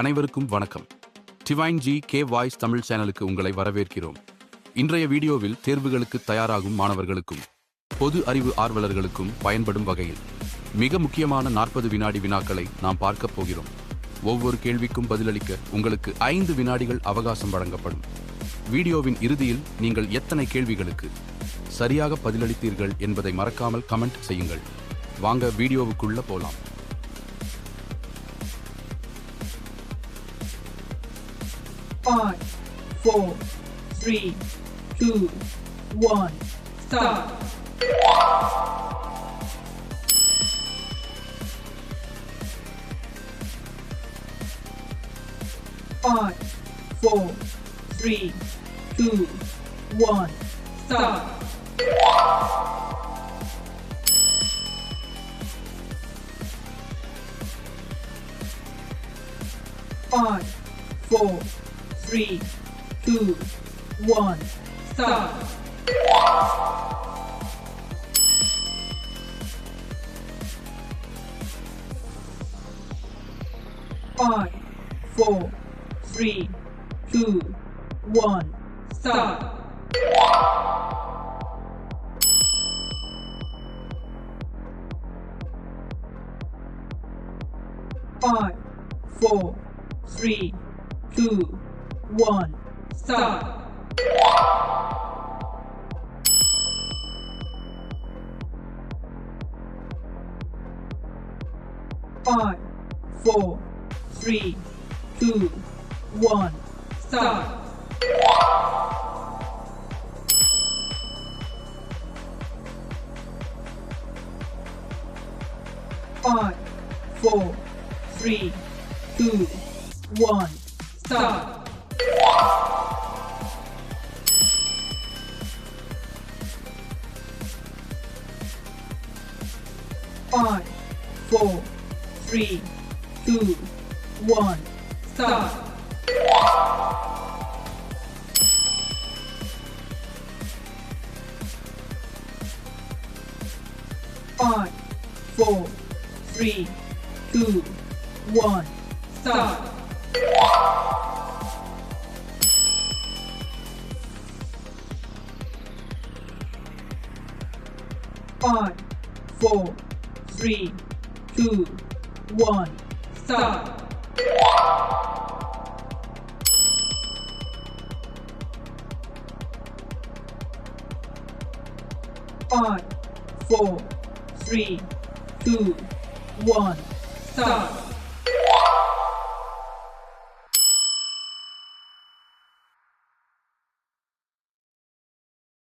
அனைவருக்கும் வணக்கம். Divine G K voice Tamil சேனலுக்கு உங்களை வரவேற்கிறோம். இன்றைய வீடியோவில் தேர்வுகளுக்கு தயாராகும் மாணவர்களுக்கும் பொது அறிவு ஆர்வலர்களுக்கும் பயன்படும் வகையில் மிக முக்கியமான 40 வினாடி வினாக்களை நாம் பார்க்க போகிறோம். ஒவ்வொரு கேள்விக்கும் பதிலளிக்க உங்களுக்கு 5 வினாடிகள் அவகாசம் வழங்கப்படும். வீடியோவின் இறுதியில் நீங்கள் எத்தனை கேள்விகளுக்கு சரியாக பதிலளித்தீர்கள் என்பதை மறக்காமல் கமெண்ட் செய்யுங்கள். வாங்க வீடியோவுக்குள்ள போலாம். Five, 4, 3, 2, 1, start. Five, 4, 3, 2, 1, start. Five, 4, 3, 2, 1, start. Five, 4, 3, 2, 1, start. Five, 4, 3, 2, 1, start. Five, 4, 3, 2, 1, start. Five, 4, 3, 2, 1, start. Five, 4, 3, 2, 1, start. Five, 4, 3, 2, 1, start. Five, 4, 3, 2, 1, start. Five, 4, 3, 2, 1, start. Five, 4, 3, 2, 1, start.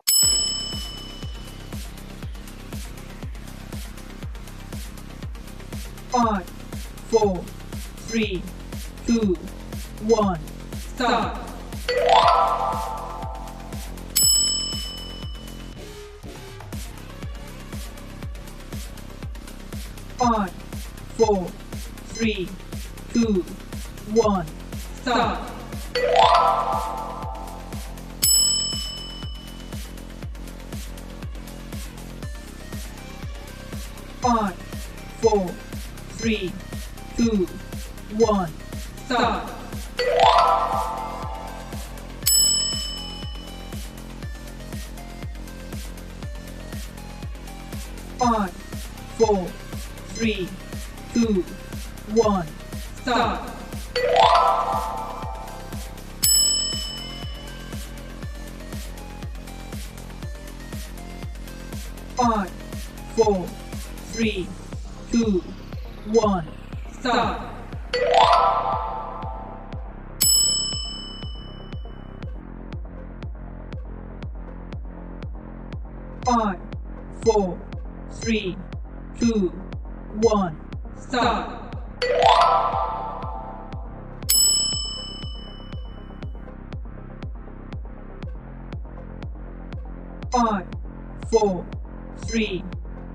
Five, 4, 3, 2, 1, start. Five, 4, 3, 2, 1, start. Five, 4, 3, 2, 1, start. Five, 4, 3, 2, 1, start. Five, 4, 3, 2, 1, start. Five, 4, 3, 2, 1, start. Five, 4, 3,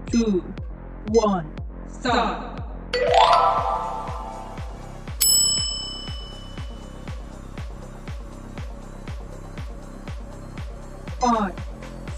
2, 1, start. Five,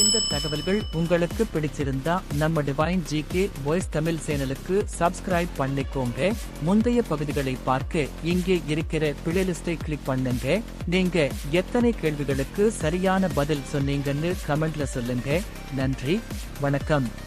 இந்த தகவல்கள் உங்களுக்கு பிடிச்சிருந்தா நம்ம divine GK voice Tamil சேனலுக்கு subscribe பண்ணிக்கோங்க. முந்தைய பகுதிகளை பார்க்க இங்கே இருக்கிற பிளேலிஸ்டை கிளிக் பண்ணுங்க. நீங்க எத்தனை கேள்விகளுக்கு சரியான பதில் சொன்னீங்கன்னு கமெண்ட்ல சொல்லுங்க. நன்றி, வணக்கம்.